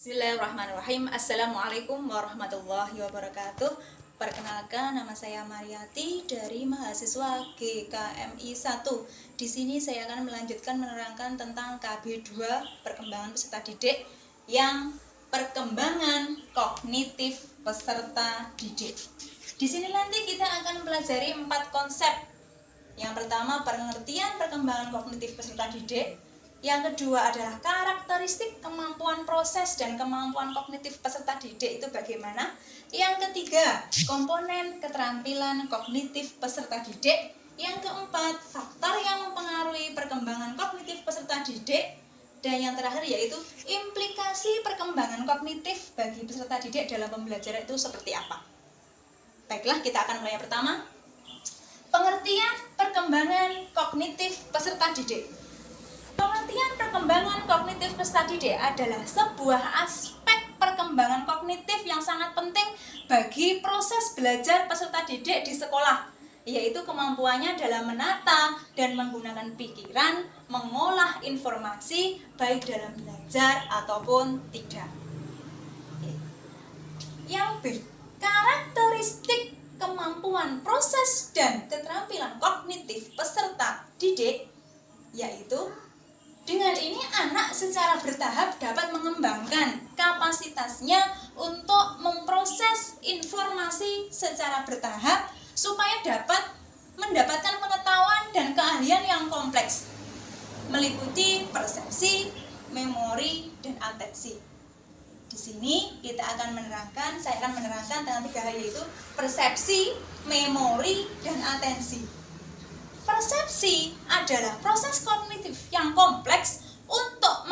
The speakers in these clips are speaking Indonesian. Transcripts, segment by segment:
Bismillahirrahmanirrahim. Assalamualaikum warahmatullahi wabarakatuh. Perkenalkan, nama saya Mariati dari mahasiswa GKMI 1. Di sini saya akan melanjutkan menerangkan tentang KB2 perkembangan peserta didik yang perkembangan kognitif peserta didik. Di sini nanti kita akan mempelajari 4 konsep. Yang pertama, pengertian perkembangan kognitif peserta didik. Yang kedua adalah karakteristik kemampuan proses dan kemampuan kognitif peserta didik itu bagaimana. Yang ketiga, komponen keterampilan kognitif peserta didik. Yang keempat, faktor yang mempengaruhi perkembangan kognitif peserta didik. Dan yang terakhir yaitu implikasi perkembangan kognitif bagi peserta didik dalam pembelajaran itu seperti apa. Baiklah, kita akan mulai yang pertama. Pengertian perkembangan kognitif peserta didik. Pengertian perkembangan kognitif peserta didik adalah sebuah aspek perkembangan kognitif yang sangat penting bagi proses belajar peserta didik di sekolah, yaitu kemampuannya dalam menata dan menggunakan pikiran, mengolah informasi baik dalam belajar ataupun tidak. Yang B, karakteristik kemampuan proses dan keterampilan kognitif peserta didik, yaitu dengan ini anak secara bertahap dapat mengembangkan kapasitasnya untuk memproses informasi secara bertahap supaya dapat mendapatkan pengetahuan dan keahlian yang kompleks, meliputi persepsi, memori, dan atensi. Di sini saya akan menerangkan tentang 3 hal, yaitu persepsi, memori, dan atensi. Persepsi adalah proses kognitif yang kompleks untuk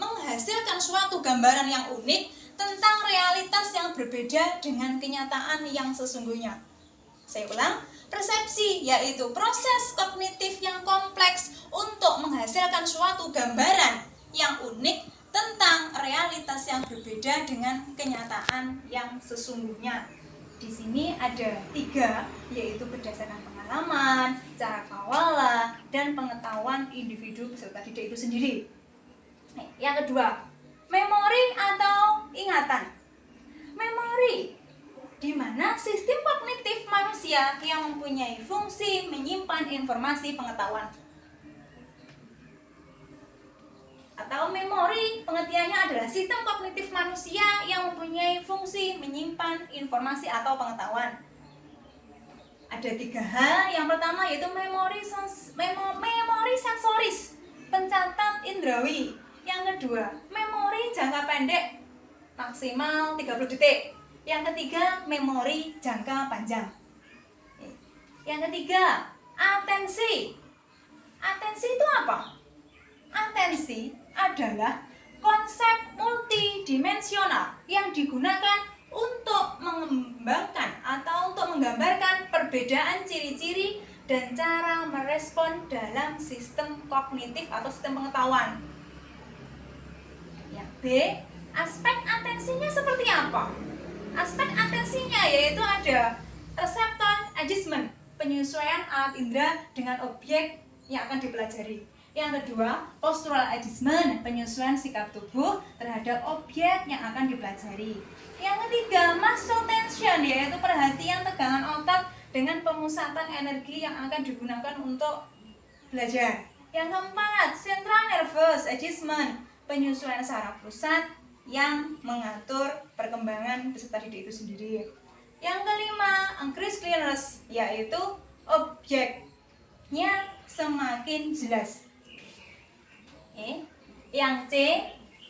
menghasilkan suatu gambaran yang unik tentang realitas yang berbeda dengan kenyataan yang sesungguhnya. Saya ulang, persepsi yaitu proses kognitif yang kompleks untuk menghasilkan suatu gambaran yang unik tentang realitas yang berbeda dengan kenyataan yang sesungguhnya. Di sini ada 3, yaitu berdasarkan pengalaman, cara kawalah, dan pengetahuan individu peserta didik itu sendiri. Yang kedua, memori atau ingatan. Memori, di mana sistem kognitif manusia yang mempunyai fungsi menyimpan informasi pengetahuan. Atau memori, pengertiannya adalah sistem kognitif manusia yang mempunyai fungsi menyimpan informasi atau pengetahuan. Ada 3 hal. Yang pertama yaitu memori sensoris, pencatat indrawi. Yang kedua, memori jangka pendek maksimal 30 detik. Yang ketiga, memori jangka panjang. Yang ketiga, atensi. Atensi itu apa? Atensi adalah konsep multidimensional yang digunakan untuk mengembangkan atau untuk menggambarkan perbedaan ciri-ciri dan cara merespon dalam sistem kognitif atau sistem pengetahuan. Yang B, aspek atensinya seperti apa? Aspek atensinya yaitu ada reseptor adjustment, penyesuaian alat indera dengan objek yang akan dipelajari. Yang kedua, postural adjustment, penyesuaian sikap tubuh terhadap objek yang akan dipelajari. Yang ketiga, muscle tension, yaitu perhatian tegangan otot dengan pemusatan energi yang akan digunakan untuk belajar. Yang keempat, central nervous adjustment, penyesuaian saraf pusat yang mengatur perkembangan peserta didik itu sendiri. Yang kelima, increased clearness, yaitu objeknya semakin jelas. Yang C,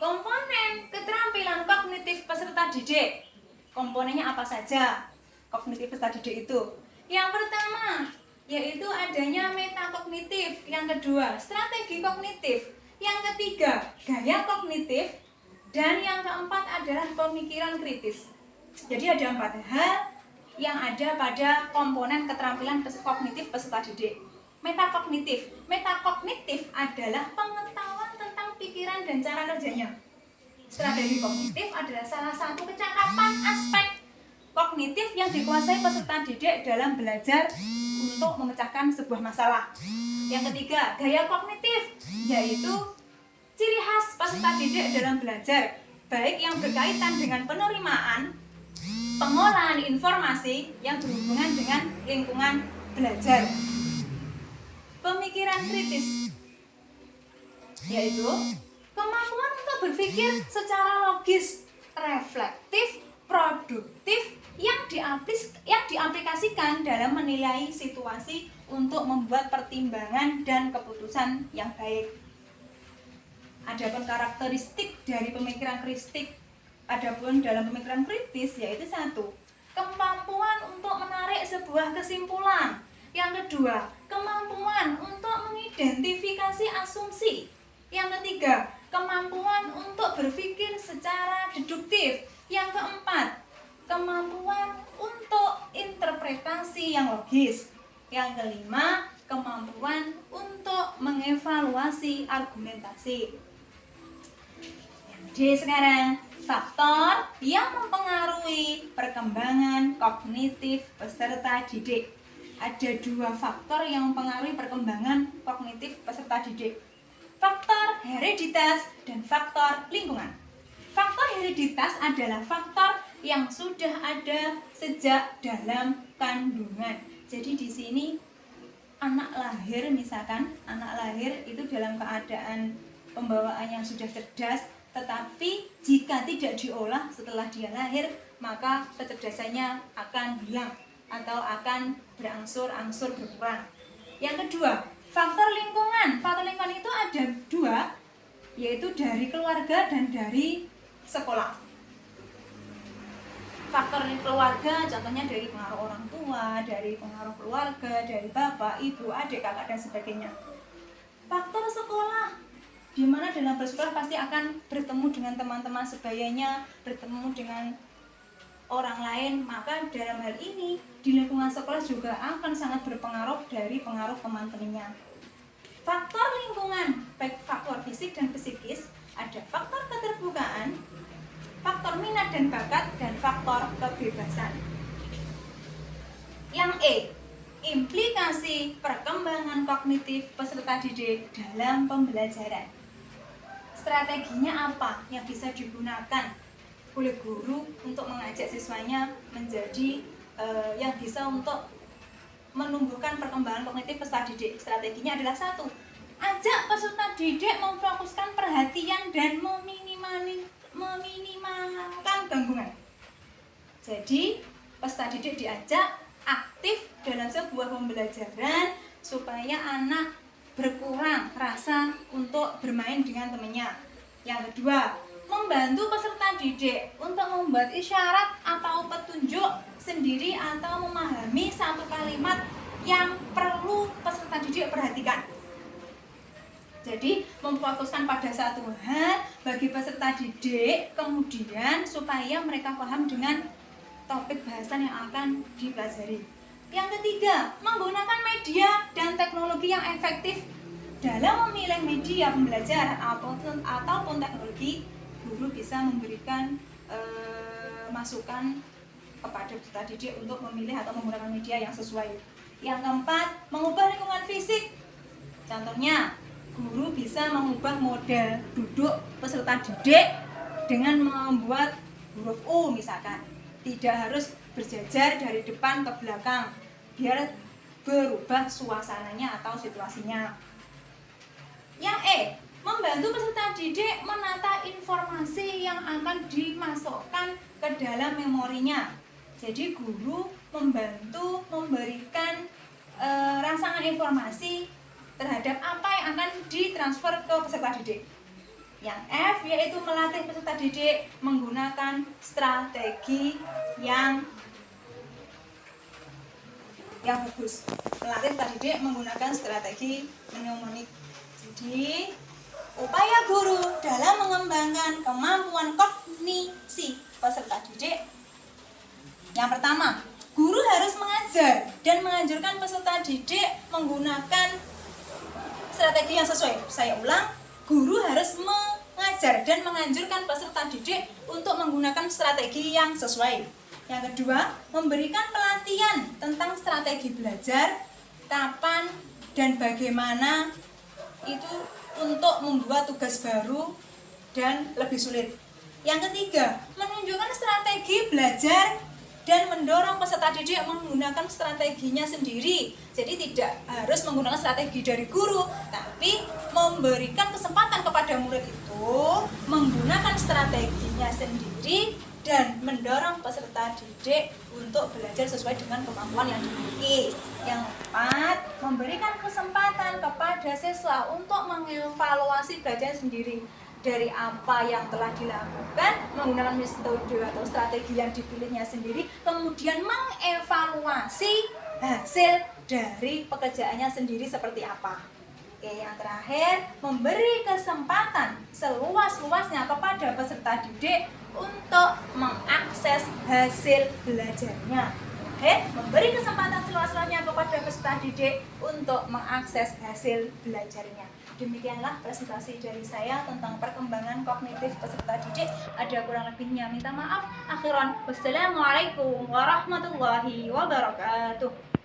komponen keterampilan kognitif peserta didik. Komponennya apa saja kognitif peserta didik itu? Yang pertama yaitu adanya metakognitif. Yang kedua, strategi kognitif. Yang ketiga, gaya kognitif. Dan yang keempat adalah pemikiran kritis. Jadi ada 4 hal yang ada pada komponen keterampilan kognitif peserta didik. Metakognitif. Metakognitif adalah pengetahuan tentang pikiran dan cara kerjanya. Strategi kognitif adalah salah satu kecakapan aspek kognitif yang dikuasai peserta didik dalam belajar untuk memecahkan sebuah masalah. Yang ketiga, gaya kognitif, yaitu ciri khas peserta didik dalam belajar. baik yang berkaitan dengan penerimaan, pengolahan informasi yang berhubungan dengan lingkungan belajar. Pemikiran kritis yaitu kemampuan untuk berpikir secara logis, reflektif, produktif yang diaplikasikan dalam menilai situasi untuk membuat pertimbangan dan keputusan yang baik. Adapun karakteristik dari pemikiran kritis, dalam pemikiran kritis yaitu 1. Kemampuan untuk menarik sebuah kesimpulan. Yang kedua, kemampuan untuk mengidentifikasi asumsi. Yang ketiga, kemampuan untuk berpikir secara deduktif. Yang keempat, kemampuan untuk interpretasi yang logis. Yang kelima, kemampuan untuk mengevaluasi argumentasi. Yang D sekarang, faktor yang mempengaruhi perkembangan kognitif peserta didik. Ada 2 faktor yang mempengaruhi perkembangan kognitif peserta didik. Faktor hereditas dan faktor lingkungan. Faktor hereditas adalah faktor yang sudah ada sejak dalam kandungan. Jadi di sini anak lahir itu dalam keadaan pembawaan yang sudah cerdas, tetapi jika tidak diolah setelah dia lahir, maka kecerdasannya akan hilang atau akan berangsur-angsur berkurang. Yang kedua, faktor lingkungan. Faktor lingkungan itu ada 2, yaitu dari keluarga dan dari sekolah. Faktor keluarga contohnya dari pengaruh orang tua, dari pengaruh keluarga, dari bapak, ibu, adik, kakak, dan sebagainya. Faktor sekolah, di mana dalam bersekolah pasti akan bertemu dengan teman-teman sebayanya, bertemu dengan orang lain, maka dalam hal ini di lingkungan sekolah juga akan sangat berpengaruh dari pengaruh teman-temannya. Faktor lingkungan, baik faktor fisik dan psikis, ada faktor keterbukaan, faktor minat dan bakat, dan faktor kebebasan. Yang E, implikasi perkembangan kognitif peserta didik dalam pembelajaran. Strateginya apa yang bisa digunakan oleh guru untuk mengajak siswanya menjadi yang bisa untuk menumbuhkan perkembangan kognitif peserta didik? Strateginya adalah 1. Ajak peserta didik memfokuskan perhatian dan meminimalkan gangguan. Jadi peserta didik diajak aktif dalam sebuah pembelajaran supaya anak berkurang rasa untuk bermain dengan temannya. Yang kedua, membantu peserta didik untuk membuat isyarat atau petunjuk sendiri atau memahami satu kalimat yang perlu peserta didik perhatikan. Jadi memfokuskan pada satu hal bagi peserta didik, kemudian supaya mereka paham dengan topik bahasan yang akan dipelajari. Yang ketiga, menggunakan media dan teknologi yang efektif. Dalam memilih media pembelajaran ataupun teknologi, guru bisa memberikan masukan kepada peserta didik untuk memilih atau menggunakan media yang sesuai. Yang keempat, mengubah lingkungan fisik. Contohnya, guru bisa mengubah model duduk peserta didik dengan membuat huruf U misalkan. Tidak harus berjajar dari depan ke belakang, biar berubah suasananya atau situasinya. Yang E, membantu peserta didik menata informasi yang akan dimasukkan ke dalam memorinya. Jadi guru membantu memberikan rangsangan informasi terhadap apa yang akan ditransfer ke peserta didik. Yang F, yaitu melatih peserta didik menggunakan strategi yang bagus. Melatih peserta didik menggunakan strategi mnemonik. Jadi, upaya guru dalam mengembangkan kemampuan kognisi peserta didik. Yang pertama, guru harus mengajar dan menganjurkan peserta didik menggunakan strategi yang sesuai. Saya ulang, guru harus mengajar dan menganjurkan peserta didik untuk menggunakan strategi yang sesuai. Yang kedua, memberikan pelatihan tentang strategi belajar, kapan dan bagaimana itu untuk membuat tugas baru dan lebih sulit. Yang ketiga, menunjukkan strategi belajar dan mendorong peserta didik menggunakan strateginya sendiri. Jadi tidak harus menggunakan strategi dari guru, tapi memberikan kesempatan kepada murid itu menggunakan strateginya sendiri dan mendorong peserta didik untuk belajar sesuai dengan kemampuan yang dimiliki. Yang keempat, memberikan kesempatan kepada siswa untuk mengevaluasi belajar sendiri dari apa yang telah dilakukan menggunakan metode atau strategi yang dipilihnya sendiri, kemudian mengevaluasi hasil dari pekerjaannya sendiri seperti apa. Oke, yang terakhir, memberi kesempatan seluas-luasnya kepada peserta didik untuk mengakses hasil belajarnya. Oke, memberi kesempatan seluas-luasnya kepada peserta didik untuk mengakses hasil belajarnya. Demikianlah presentasi dari saya tentang perkembangan kognitif peserta didik. Ada kurang lebihnya minta maaf. Akhiran, wassalamualaikum warahmatullahi wabarakatuh.